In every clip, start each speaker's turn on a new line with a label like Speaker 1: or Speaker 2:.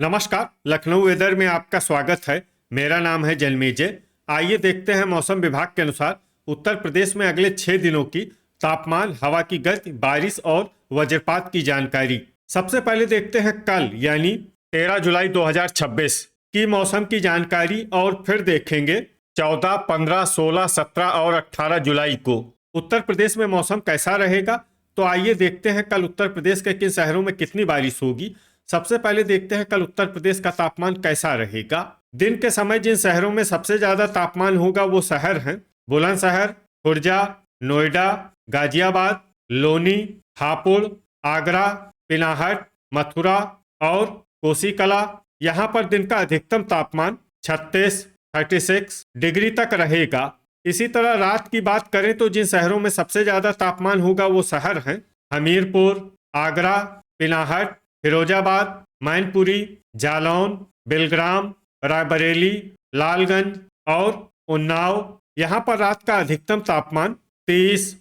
Speaker 1: नमस्कार। लखनऊ वेदर में आपका स्वागत है। मेरा नाम है जन्मेजय। आइए देखते हैं मौसम विभाग के अनुसार उत्तर प्रदेश में अगले 6 दिनों की तापमान, हवा की गति, बारिश और वज्रपात की जानकारी। सबसे पहले देखते हैं कल यानी 13 जुलाई 2026 की मौसम की जानकारी और फिर देखेंगे 14, 15, 16, 17 और 18 जुलाई को उत्तर प्रदेश में मौसम कैसा रहेगा। तो आइए देखते हैं कल उत्तर प्रदेश के किन शहरों में कितनी बारिश होगी। सबसे पहले देखते हैं कल उत्तर प्रदेश का तापमान कैसा रहेगा। दिन के समय जिन शहरों में सबसे ज्यादा तापमान होगा वो शहर हैं बुलंदशहर, खुर्जा, नोएडा, गाजियाबाद, लोनी, हापुड़, आगरा, पिनाहट, मथुरा और कोसीकला। यहाँ पर दिन का अधिकतम तापमान 36 डिग्री तक रहेगा। इसी तरह रात की बात करें तो जिन शहरों में सबसे ज्यादा तापमान होगा वो शहर हैं हमीरपुर, आगरा, पिनाहट, फिरोजाबाद, मैनपुरी, जालौन, बिलग्राम, रायबरेली, लालगंज और उन्नाव। यहाँ पर रात का अधिकतम तापमान 30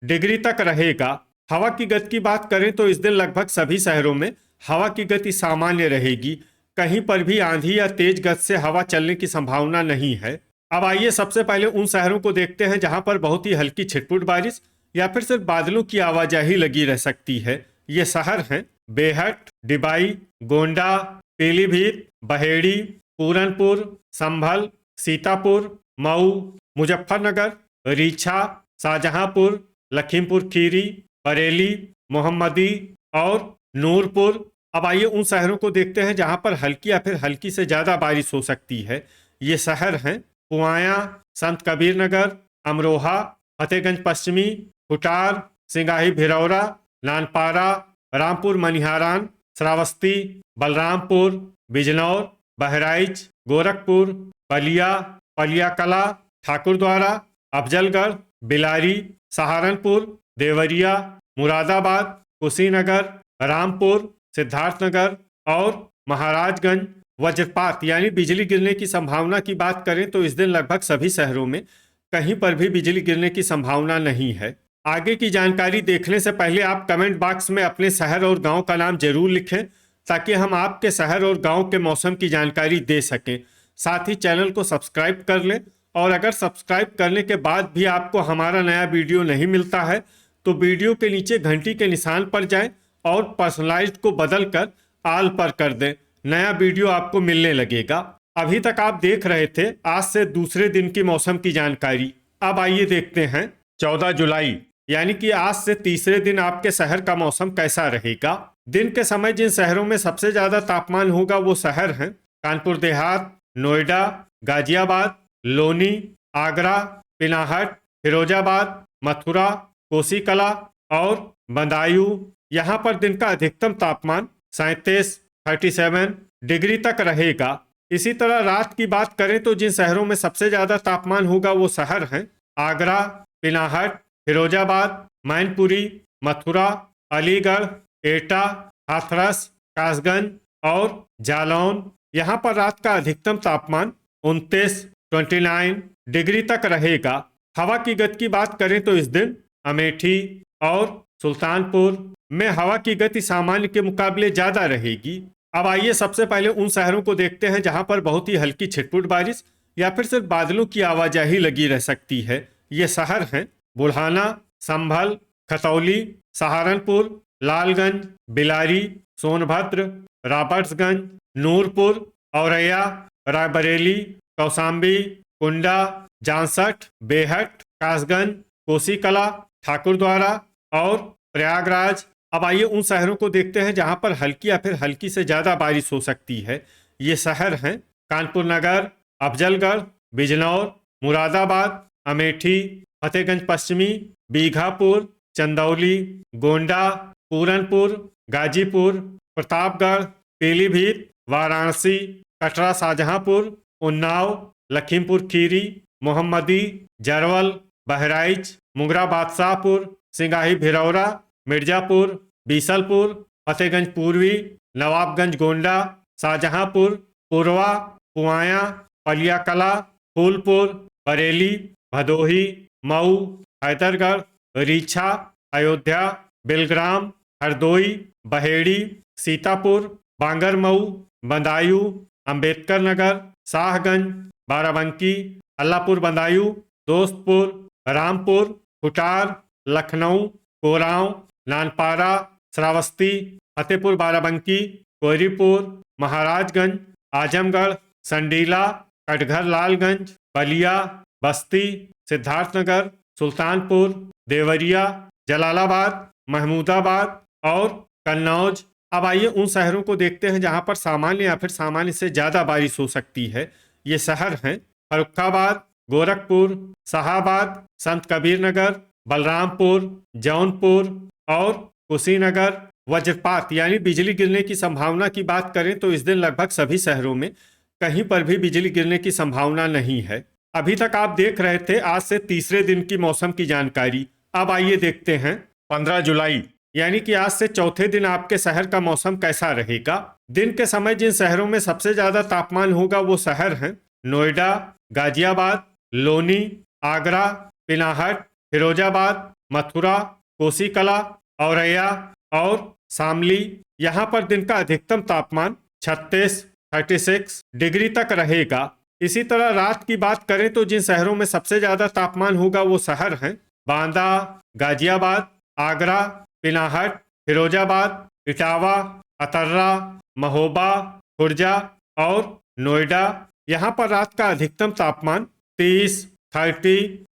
Speaker 1: डिग्री तक रहेगा। हवा की गति की बात करें तो इस दिन लगभग सभी शहरों में हवा की गति सामान्य रहेगी। कहीं पर भी आंधी या तेज गति से हवा चलने की संभावना नहीं है। अब आइए सबसे पहले उन शहरों को देखते हैं जहां पर बहुत ही हल्की छिटपुट बारिश या फिर सिर्फ बादलों की आवाजाही लगी रह सकती है। ये शहर हैं बेहट, डिबाई, गोंडा, पीलीभीत, बहेड़ी, पूरनपुर, संभल, सीतापुर, मऊ, मुजफ्फरनगर, रीछा, शाहजहांपुर, लखीमपुर खीरी, बरेली, मोहम्मदी और नूरपुर। अब आइए उन शहरों को देखते हैं जहां पर हल्की या फिर हल्की से ज्यादा बारिश हो सकती है। ये शहर हैं पुआया, संत कबीर नगर, अमरोहा, फतेहगंज पश्चिमी, खुटार, सिंगाही भिरौरा, नानपारा, रामपुर मनिहारान, श्रावस्ती, बलरामपुर, बिजनौर, बहराइच, गोरखपुर, बलिया, पलियाकला, ठाकुरद्वारा, अफजलगढ़, बिलारी, सहारनपुर, देवरिया, मुरादाबाद, कुशीनगर, रामपुर, सिद्धार्थनगर और महाराजगंज। वज्रपात यानी बिजली गिरने की संभावना की बात करें तो इस दिन लगभग सभी शहरों में कहीं पर भी बिजली गिरने की संभावना नहीं है। आगे की जानकारी देखने से पहले आप कमेंट बॉक्स में अपने शहर और गांव का नाम जरूर लिखें ताकि हम आपके शहर और गांव के मौसम की जानकारी दे सकें। साथ ही चैनल को सब्सक्राइब कर लें और अगर सब्सक्राइब करने के बाद भी आपको हमारा नया वीडियो नहीं मिलता है तो वीडियो के नीचे घंटी के निशान पर जाएं और पर्सनलाइज्ड को बदल कर आल पर कर दें। नया वीडियो आपको मिलने लगेगा। अभी तक आप देख रहे थे आज से दूसरे दिन की मौसम की जानकारी। अब आइए देखते हैं 14 जुलाई यानी कि आज से तीसरे दिन आपके शहर का मौसम कैसा रहेगा। दिन के समय जिन शहरों में सबसे ज्यादा तापमान होगा वो शहर हैं कानपुर देहात, नोएडा, गाजियाबाद, लोनी, आगरा, पिनाहट, फिरोजाबाद, मथुरा, कोसीकला और बदायूं। यहाँ पर दिन का अधिकतम तापमान 37 डिग्री तक रहेगा। इसी तरह रात की बात करें तो जिन शहरों में सबसे ज्यादा तापमान होगा वो शहर हैं आगरा, पिनाहट, फिरोजाबाद, मैनपुरी, मथुरा, अलीगढ़, एटा, हाथरस, कासगंज और जालौन। यहाँ पर रात का अधिकतम तापमान 29 डिग्री तक रहेगा। हवा की गति की बात करें तो इस दिन अमेठी और सुल्तानपुर में हवा की गति सामान्य के मुकाबले ज्यादा रहेगी। अब आइए सबसे पहले उन शहरों को देखते हैं जहां पर बहुत ही हल्की छिटपुट बारिश या फिर सिर्फ बादलों की आवाजाही लगी रह सकती है। ये शहर हैं बुल्हाना, संभल, खतौली, सहारनपुर, लालगंज, बिलारी, सोनभद्र, रॉबर्ट्सगंज, नूरपुर, औरैया, रायबरेली, कौशाम्बी, कुंडा, जांसठ, बेहट, कासगंज, कोसीकला, ठाकुरद्वारा और प्रयागराज। अब आइए उन शहरों को देखते हैं जहां पर हल्की या फिर हल्की से ज्यादा बारिश हो सकती है। ये शहर हैं कानपुर नगर, अफजलगढ़, बिजनौर, मुरादाबाद, अमेठी, फतेहगंज पश्चिमी, बीघापुर, चंदौली, गोंडा, पूरनपुर, गाजीपुर, प्रतापगढ़, पीलीभीत, वाराणसी, कटरा, शाहजहांपुर, उन्नाव, लखीमपुर खीरी, मोहम्मदी, जरवल, बहराइच, मुंगरा बादशाहपुर, सिंगाही भिरौरा, मिर्जापुर, बीसलपुर, फतेहगंज पूर्वी, नवाबगंज गोंडा, शाहजहांपुर, पुरवा, पुआया, पलियाकला, फूलपुर, बरेली, भदोही, मऊ, हैदरगढ़, रीछा, अयोध्या, बिलग्राम, हरदोई, बहेड़ी, सीतापुर, बांगरमऊ, बदायूं, अंबेडकर नगर, शाहगंज, बाराबंकी, अल्लाहपुर बदायूं, दोस्तपुर, रामपुर, खुटार, लखनऊ, कोरांव, नानपारा, श्रावस्ती, फतेहपुर बाराबंकी, कोहरीपुर, महाराजगंज, आजमगढ़, संडीला, कटघर लालगंज, बलिया, बस्ती, सिद्धार्थनगर, सुल्तानपुर, देवरिया, जलालाबाद, महमूदाबाद और कन्नौज। अब आइए उन शहरों को देखते हैं जहां पर सामान्य या फिर सामान्य से ज्यादा बारिश हो सकती है। ये शहर हैं फर्रुखाबाद, गोरखपुर, शाहाबाद, संत कबीर नगर, बलरामपुर, जौनपुर और कुशीनगर। वज्रपात यानी बिजली गिरने की संभावना की बात करें तो इस दिन लगभग सभी शहरों में कहीं पर भी बिजली गिरने की संभावना नहीं है। अभी तक आप देख रहे थे आज से तीसरे दिन की मौसम की जानकारी। अब आइए देखते हैं 15 जुलाई यानी कि आज से चौथे दिन आपके शहर का मौसम कैसा रहेगा। दिन के समय जिन शहरों में सबसे ज्यादा तापमान होगा वो शहर हैं नोएडा, गाजियाबाद, लोनी, आगरा, पिनाहट, फिरोजाबाद, मथुरा, कोसीकला, औरैया और शामली। यहाँ पर दिन का अधिकतम तापमान 36 डिग्री तक रहेगा। इसी तरह रात की बात करें तो जिन शहरों में सबसे ज्यादा तापमान होगा वो शहर हैं बांदा, गाजियाबाद, आगरा, पिनाहट, फिरोजाबाद, इटावा, अतर्रा, महोबा, खुर्जा और नोएडा। यहाँ पर रात का अधिकतम तापमान 30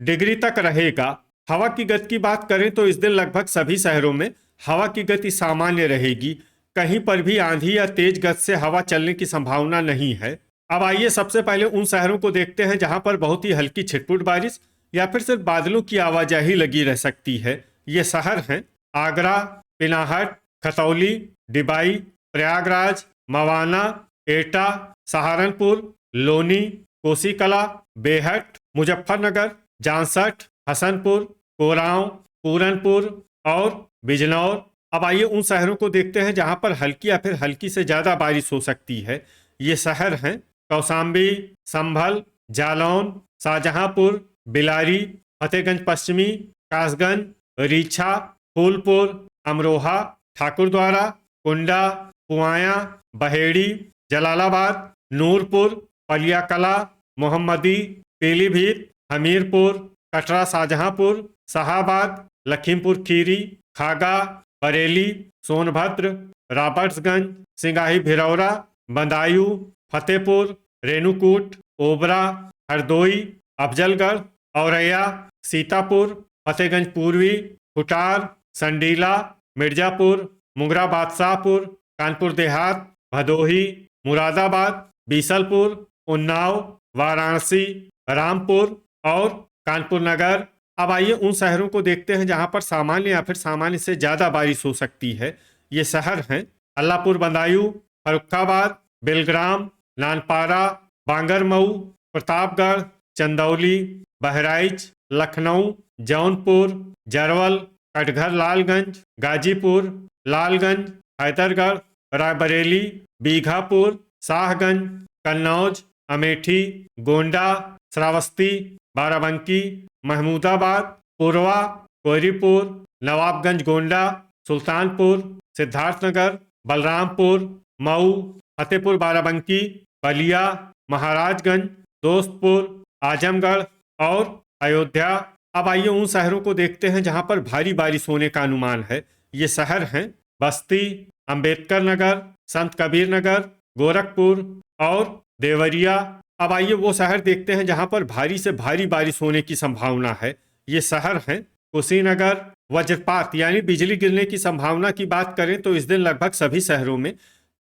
Speaker 1: डिग्री तक रहेगा। हवा की गति की बात करें तो इस दिन लगभग सभी शहरों में हवा की गति सामान्य रहेगी। कहीं पर भी आंधी या तेज गति से हवा चलने की संभावना नहीं है। अब आइए सबसे पहले उन शहरों को देखते हैं जहां पर बहुत ही हल्की छिटपुट बारिश या फिर सिर्फ बादलों की आवाजाही लगी रह सकती है। ये शहर हैं आगरा, पिनाहट, खतौली, डिबाई, प्रयागराज, मवाना, एटा, सहारनपुर, लोनी, कोसीकला, बेहट, मुजफ्फरनगर, जांसठ, हसनपुर, कोरांव, पूरनपुर और बिजनौर। अब आइए उन शहरों को देखते हैं जहां पर हल्की या फिर हल्की से ज्यादा बारिश हो सकती है। ये शहर हैं कौशाम्बी, संभल, जालौन, शाहजहांपुर, बिलारी, फतेहगंज पश्चिमी, कासगंज, रीछा, फूलपुर, अमरोहा, ठाकुरद्वारा, कुंडा, पुआया, बहेड़ी, जलालाबाद, नूरपुर, पलियाकला, मोहम्मदी, पीलीभीत, हमीरपुर, कटरा, शाहजहांपुर, शाहाबाद, लखीमपुर खीरी, खागा, बरेली, सोनभद्र, रॉबर्ट्सगंज, सिंगाही भिरौरा, बदायूं, फतेहपुर, रेणुकूट, ओबरा, हरदोई, अफजलगढ़, औरैया, सीतापुर, फतेहगंज पूर्वी, खुटार, संडीला, मिर्जापुर, मुंगरा बादशाहपुर, कानपुर देहात, भदोही, मुरादाबाद, बीसलपुर, उन्नाव, वाराणसी, रामपुर और कानपुर नगर। अब आइए उन शहरों को देखते हैं जहां पर सामान्य या फिर सामान्य से ज्यादा बारिश हो सकती है। ये शहर हैं अल्लाहपुर बदायूं, फर्रुखाबाद, बेलग्राम, नानपारा, बांगरमऊ, प्रतापगढ़, चंदौली, बहराइच, लखनऊ, जौनपुर, जरवल, कटघर लालगंज, गाजीपुर, लालगंज, हैदरगढ़, रायबरेली, बीघापुर, शाहगंज, कन्नौज, अमेठी, गोंडा, श्रावस्ती, बाराबंकी, महमूदाबाद, पूर्वा, कोहरीपुर, नवाबगंज गोंडा, सुल्तानपुर, सिद्धार्थनगर, बलरामपुर, मऊ, फतेहपुर बाराबंकी, बलिया, महाराजगंज, दोस्तपुर, आजमगढ़ और अयोध्या। अब आइए उन शहरों को देखते हैं जहां पर भारी बारिश होने का अनुमान है। ये शहर हैं बस्ती, अंबेडकर नगर, संत कबीर नगर, गोरखपुर और देवरिया। अब आइए वो शहर देखते हैं जहां पर भारी से भारी बारिश होने की संभावना है। ये शहर हैं कुशीनगर। वज्रपात यानी बिजली गिरने की संभावना की बात करें तो इस दिन लगभग सभी शहरों में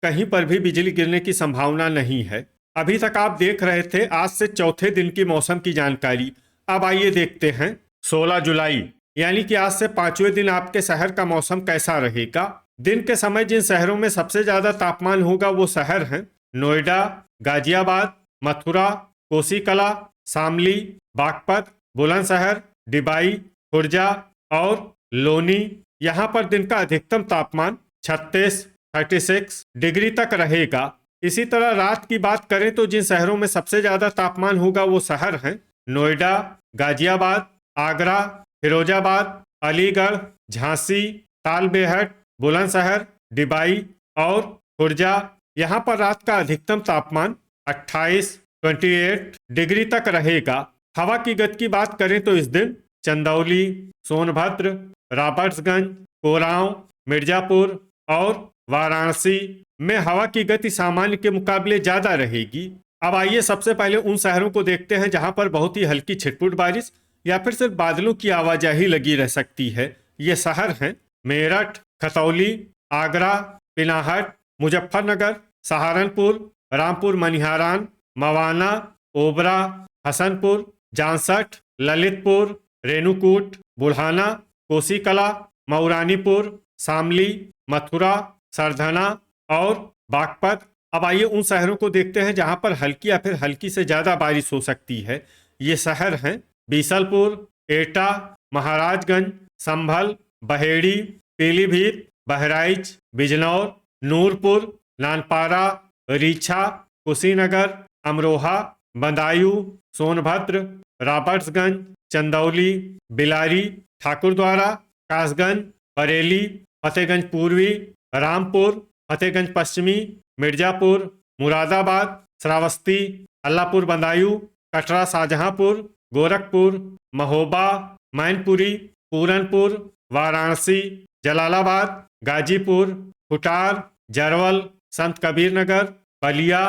Speaker 1: कहीं पर भी बिजली गिरने की संभावना नहीं है। अभी तक आप देख रहे थे आज से चौथे दिन की मौसम की जानकारी। अब आइए देखते हैं 16 जुलाई यानी कि आज से पांचवें दिन आपके शहर का मौसम कैसा रहेगा। दिन के समय जिन शहरों में सबसे ज्यादा तापमान होगा वो शहर हैं नोएडा, गाजियाबाद, मथुरा, कोसीकला, शामली, बागपत, बुलंदशहर, डिबाई, खुर्जा और लोनी। यहाँ पर दिन का अधिकतम तापमान 36 डिग्री तक रहेगा। इसी तरह रात की बात करें तो जिन शहरों में सबसे ज्यादा तापमान होगा वो शहर हैं नोएडा, गाजियाबाद, आगरा, फिरोजाबाद, अलीगढ़, झांसी, तालबेहट, बुलंदशहर, डिबाई और खुर्जा, यहाँ पर रात का अधिकतम तापमान 28 डिग्री तक रहेगा। हवा की गति की बात करें तो इस दिन चंदौली, सोनभद्र, रॉबर्ट्सगंज, कोरांव, मिर्जापुर और वाराणसी में हवा की गति सामान्य के मुकाबले ज्यादा रहेगी। अब आइए सबसे पहले उन शहरों को देखते हैं जहां पर बहुत ही हल्की छिटपुट बारिश या फिर सिर्फ बादलों की आवाजाही लगी रह सकती है। ये शहर हैं मेरठ, खतौली, आगरा, पिनाहट, मुजफ्फरनगर, सहारनपुर, रामपुर मनिहारान, मवाना, ओबरा, हसनपुर, जांसठ, ललितपुर, रेणुकूट, बुढ़ाना, कोसीकला, मऊरानीपुर, शामली, मथुरा, सरधना और बागपत। अब आइए उन शहरों को देखते हैं जहां पर हल्की या फिर हल्की से ज्यादा बारिश हो सकती है। ये शहर हैं बीसलपुर, एटा, महाराजगंज, संभल, बहेड़ी, पीलीभीत, बहराइच, बिजनौर, नूरपुर, नानपारा, रीछा, कुशीनगर, अमरोहा, बदायूं, सोनभद्र, रॉबर्ट्सगंज, चंदौली, बिलारी, ठाकुरद्वारा, कासगंज, बरेली, फतेहगंज पूर्वी, रामपुर, फतेहगंज पश्चिमी, मिर्जापुर, मुरादाबाद, श्रावस्ती, अल्लाहपुर बदायूं, कटरा शाहजहांपुर, गोरखपुर, महोबा, मैनपुरी, पूरनपुर, वाराणसी, जलालाबाद, गाजीपुर, खुटार, जरवल, संत कबीर नगर, बलिया,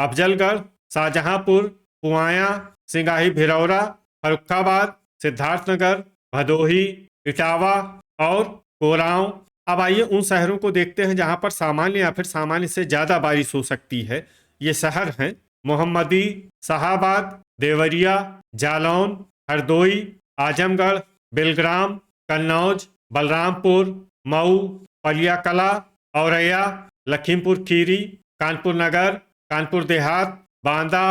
Speaker 1: अफजलगढ़, शाहजहांपुर, पुआया, सिंगाही भिरौरा, फर्रुखाबाद, सिद्धार्थनगर, भदोही, इटावा और कोरांव। अब आइए उन शहरों को देखते हैं जहां पर सामान्य या फिर सामान्य से ज्यादा बारिश हो सकती है। ये शहर हैं मोहम्मदी, शाहाबाद, देवरिया, जालौन, हरदोई, आजमगढ़, बिलग्राम, कन्नौज, बलरामपुर, मऊ, पलियाकला, औरैया, लखीमपुर खीरी, कानपुर नगर, कानपुर देहात, बांदा,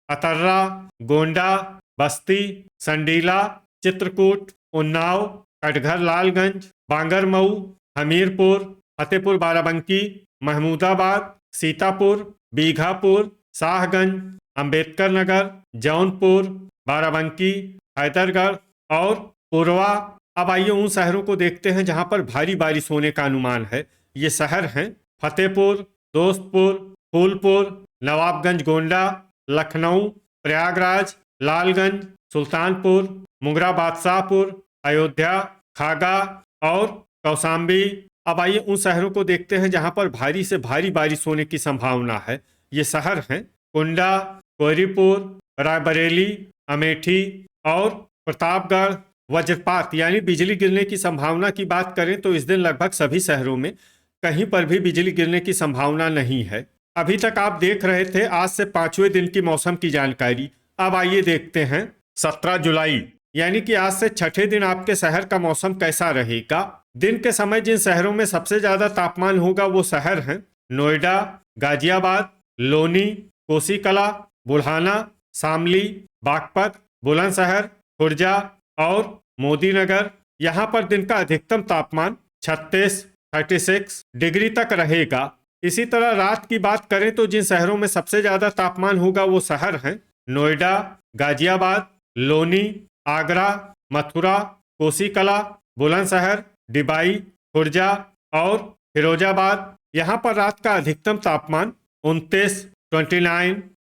Speaker 1: अतर्रा, गोंडा, बस्ती, संडीला, चित्रकूट, उन्नाव, कटघर लालगंज, बांगरमऊ, हमीरपुर, फतेहपुर बाराबंकी, महमूदाबाद, सीतापुर, बीघापुर, शाहगंज, अंबेडकर नगर, जौनपुर, बाराबंकी, हैदरगढ़ और पुरवा। अब आइए उन शहरों को देखते हैं जहां पर भारी बारिश होने का अनुमान है। ये शहर हैं फतेहपुर, दोस्तपुर, फूलपुर, नवाबगंज गोंडा, लखनऊ, प्रयागराज, लालगंज, सुल्तानपुर, मुंगरा बादशाहपुर, अयोध्या, खागा और कौशाम्बी। अब आइए उन शहरों को देखते हैं जहां पर भारी से भारी बारिश होने की संभावना है। ये शहर हैं कुंडा, कोहरीपुर, रायबरेली, अमेठी और प्रतापगढ़। वज्रपात यानी बिजली गिरने की संभावना की बात करें तो इस दिन लगभग सभी शहरों में कहीं पर भी बिजली गिरने की संभावना नहीं है। अभी तक आप देख रहे थे आज से 5वें दिन की मौसम की जानकारी। अब आइए देखते हैं 17 जुलाई यानी कि आज से 6ठे दिन आपके शहर का मौसम कैसा रहेगा। दिन के समय जिन शहरों में सबसे ज्यादा तापमान होगा वो शहर हैं नोएडा, गाजियाबाद, लोनी, कोसीकला, बुढ़ाना, शामली, बागपत, बुलंदशहर, खुर्जा और मोदीनगर। यहाँ पर दिन का अधिकतम तापमान 36 डिग्री तक रहेगा। इसी तरह रात की बात करें तो जिन शहरों में सबसे ज्यादा तापमान होगा वो शहर हैं नोएडा, गाजियाबाद, लोनी, आगरा, मथुरा, कोसीकला, बुलंदशहर, डिबाई, खुर्जा और फिरोजाबाद। यहाँ पर रात का अधिकतम तापमान 29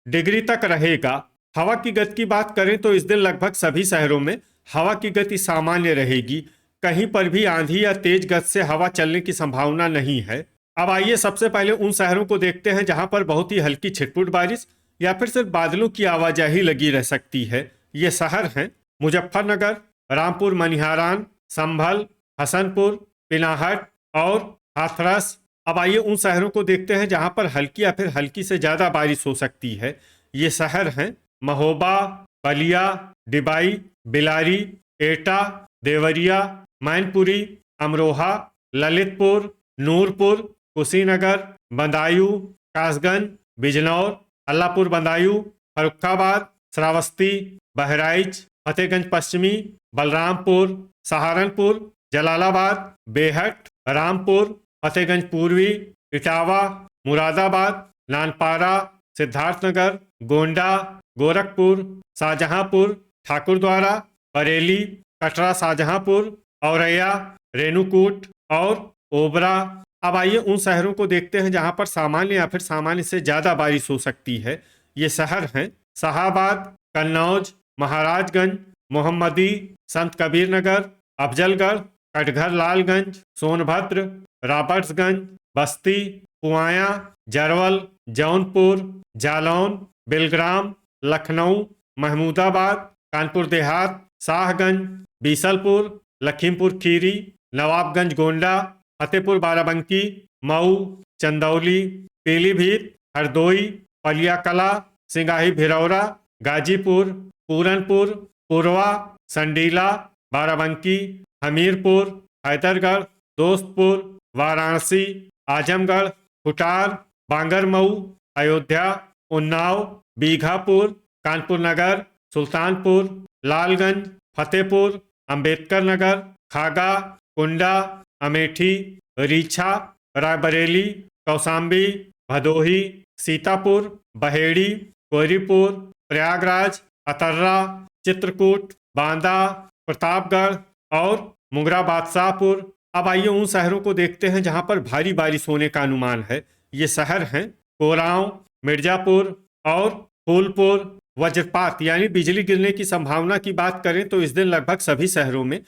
Speaker 1: डिग्री तक रहेगा। हवा की गति की बात करें तो इस दिन लगभग सभी शहरों में हवा की गति सामान्य रहेगी। कहीं पर भी आंधी या तेज गति से हवा चलने की संभावना नहीं है। अब आइए सबसे पहले उन शहरों को देखते हैं जहां पर बहुत ही हल्की छिटपुट बारिश या फिर सिर्फ बादलों की आवाजाही लगी रह सकती है। ये शहर हैं मुजफ्फरनगर, रामपुर मनिहारान, संभल, हसनपुर, पिनाहट और हाथरस। अब आइए उन शहरों को देखते हैं जहां पर हल्की या फिर हल्की से ज्यादा बारिश हो सकती है। ये शहर हैं महोबा, बलिया, डिबाई, बिलारी, एटा, देवरिया, मैनपुरी, अमरोहा, ललितपुर, नूरपुर, कुशीनगर, बदायूं, कासगंज, बिजनौर, अल्लाहपुर बदायूं, फर्रुखाबाद, श्रावस्ती, बहराइच, फतेहगंज पश्चिमी, बलरामपुर, सहारनपुर, जलालाबाद, बेहट, रामपुर, फतेहगंज पूर्वी, इटावा, मुरादाबाद, नानपारा, सिद्धार्थनगर, गोंडा, गोरखपुर, शाहजहांपुर, ठाकुरद्वारा, बरेली, कटरा शाहजहांपुर, औरैया, रेणुकूट और ओबरा। अब आइए उन शहरों को देखते हैं जहां पर सामान्य या फिर सामान्य से ज्यादा बारिश हो सकती है। ये शहर हैं शाहाबाद, कन्नौज, महाराजगंज, मोहम्मदी, संत कबीर नगर, अफजलगढ़, कटघर लालगंज, सोनभद्र, रॉबर्ट्सगंज, बस्ती, पुआया, जरवल, जौनपुर, जालौन, बिलग्राम, लखनऊ, महमूदाबाद, कानपुर देहात, शाहगंज, बीसलपुर, लखीमपुर खीरी, नवाबगंज गोंडा, फतेहपुर बाराबंकी, मऊ, चंदौली, पीलीभीत, हरदोई, पलियाकला, सिंगाही भिरौरा, गाजीपुर, पूरनपुर, पुरवा, संडीला, बाराबंकी, हमीरपुर, हैदरगढ़, दोस्तपुर, वाराणसी, आजमगढ़, खुटार, बांगरमऊ, अयोध्या, उन्नाव, बीघापुर, कानपुर नगर, सुल्तानपुर, लालगंज, फतेहपुर, अंबेडकर नगर, खागा, कुंडा, अमेठी, रीछा, रायबरेली, कौसाम्बी, भदोही, सीतापुर, बहेड़ी, कोहरीपुर, प्रयागराज, अतर्रा, चित्रकूट, बांदा, प्रतापगढ़ और मुंगरा बादशाहपुर। अब आइए उन शहरों को देखते हैं जहां पर भारी बारिश होने का अनुमान है। ये शहर हैं कोरांव, मिर्जापुर और फूलपुर। वज्रपात यानी बिजली गिरने की संभावना की बात करें तो इस दिन लगभग सभी शहरों में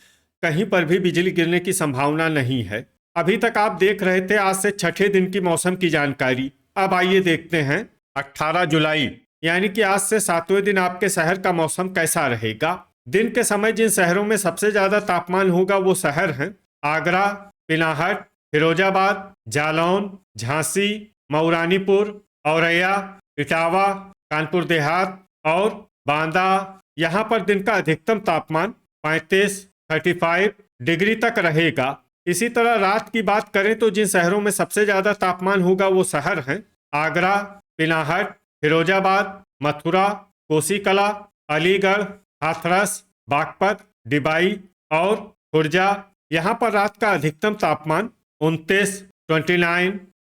Speaker 1: कहीं पर भी बिजली गिरने की संभावना नहीं है। अभी तक आप देख रहे थे आज से छठे दिन की मौसम की जानकारी। अब आइए देखते हैं 18 जुलाई यानी कि आज से 7वें दिन आपके शहर का मौसम कैसा रहेगा। दिन के समय जिन शहरों में सबसे ज्यादा तापमान होगा वो शहर हैं आगरा, पिनाहट, फिरोजाबाद, जालौन, झांसी, मऊरानीपुर, औरैया, इटावा, कानपुर देहात और बांदा। यहाँ पर दिन का अधिकतम तापमान 35 डिग्री तक रहेगा। इसी तरह रात की बात करें तो जिन शहरों में सबसे ज्यादा तापमान होगा वो शहर हैं आगरा, पिनाहट, फिरोजाबाद, मथुरा, कोसीकला, अलीगढ़, हाथरस, बागपत, डिबाई और खुर्जा। यहाँ पर रात का अधिकतम तापमान 29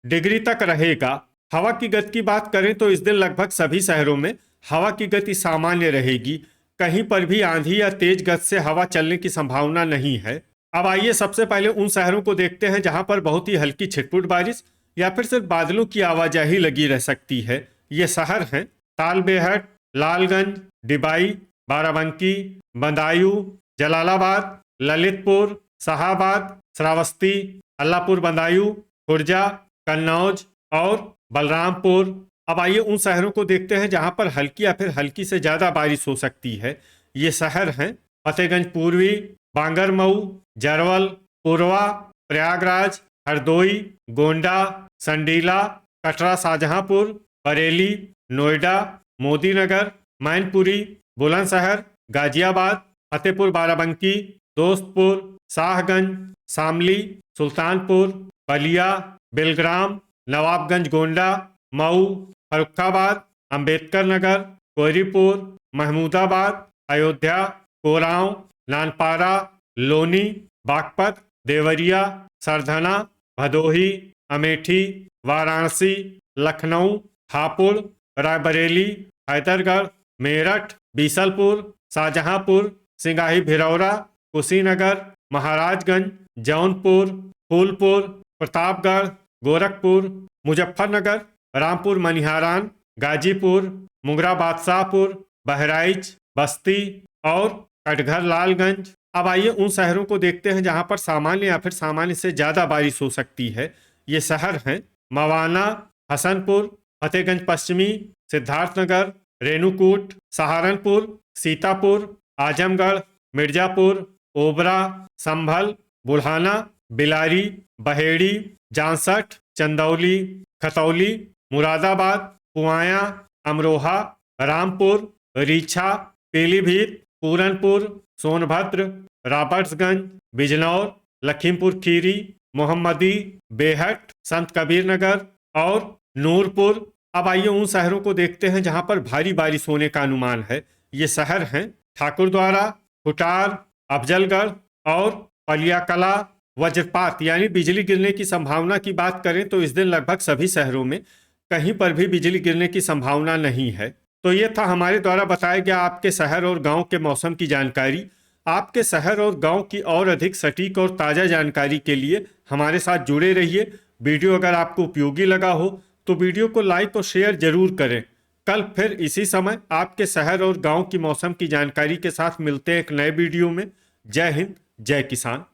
Speaker 1: डिग्री तक रहेगा। हवा की गति की बात करें तो इस दिन लगभग सभी शहरों में हवा की गति सामान्य रहेगी। कहीं पर भी आंधी या तेज गति से हवा चलने की संभावना नहीं है। अब आइए सबसे पहले उन शहरों को देखते हैं जहां पर बहुत ही हल्की छिटपुट बारिश या फिर सिर्फ बादलों की आवाजाही लगी रह सकती है। ये शहर हैं तालबेहट, लालगंज, डिबाई, बाराबंकी, बदायूं, जलालाबाद, ललितपुर, शाहाबाद, श्रावस्ती, अल्लाहपुर बदायूं, खुर्जा, कन्नौज और बलरामपुर। अब आइए उन शहरों को देखते हैं जहां पर हल्की या फिर हल्की से ज्यादा बारिश हो सकती है। ये शहर हैं फतेहगंज पूर्वी, बांगरमऊ, जरवल, पुरवा, प्रयागराज, हरदोई, गोंडा, संडीला, कटरा शाहजहांपुर, बरेली, नोएडा, मोदीनगर, मैनपुरी, बुलंदशहर, गाजियाबाद, फतेहपुर बाराबंकी, दोस्तपुर, शाहगंज, शामली, सुल्तानपुर, बलिया, बिलग्राम, नवाबगंज गोंडा, मऊ, फर्रुखाबाद, अंबेडकर नगर, कोहरीपुर, महमूदाबाद, अयोध्या, कोरांव, नानपारा, लोनी, बागपत, देवरिया, सरधना, भदोही, अमेठी, वाराणसी, लखनऊ, हापुड़, रायबरेली, हैदरगढ़, मेरठ, बीसलपुर, शाहजहांपुर, सिंगाही भिरौरा, कुशीनगर, महाराजगंज, जौनपुर, फूलपुर, प्रतापगढ़, गोरखपुर, मुजफ्फरनगर, रामपुर मनिहारान, गाजीपुर, मुंगरा बादशाहपुर, बहराइच, बस्ती और कटघर लालगंज। अब आइए उन शहरों को देखते हैं जहां पर सामान्य या फिर सामान्य से ज्यादा बारिश हो सकती है। ये शहर हैं मवाना, हसनपुर, फतेहगंज पश्चिमी, सिद्धार्थनगर, रेणुकूट, सहारनपुर, सीतापुर, आजमगढ़, मिर्जापुर, ओबरा, संभल, बुढ़ाना, बिलारी, बहेड़ी, जांसठ, चंदौली, खतौली, मुरादाबाद, पुआया, अमरोहा, रामपुर, रीछा, पीलीभीत, पूरनपुर, सोनभद्र, रॉबर्ट्सगंज, बिजनौर, लखीमपुर खीरी, मोहम्मदी, बेहट, संत कबीर नगर और नूरपुर। अब आइए उन शहरों को देखते हैं जहां पर भारी बारिश होने का अनुमान है। ये शहर हैं ठाकुरद्वारा, खुटार, अफजलगढ़ और पलियाकला। वज्रपात यानी बिजली गिरने की संभावना की बात करें तो इस दिन लगभग सभी शहरों में कहीं पर भी बिजली गिरने की संभावना नहीं है। तो ये था हमारे द्वारा बताया गया आपके शहर और गांव के मौसम की जानकारी। आपके शहर और गांव की और अधिक सटीक और ताज़ा जानकारी के लिए हमारे साथ जुड़े रहिए। वीडियो अगर आपको उपयोगी लगा हो तो वीडियो को लाइक और शेयर जरूर करें। कल फिर इसी समय आपके शहर और गांव की मौसम की जानकारी के साथ मिलते हैं एक नए वीडियो में। जय हिंद, जय किसान।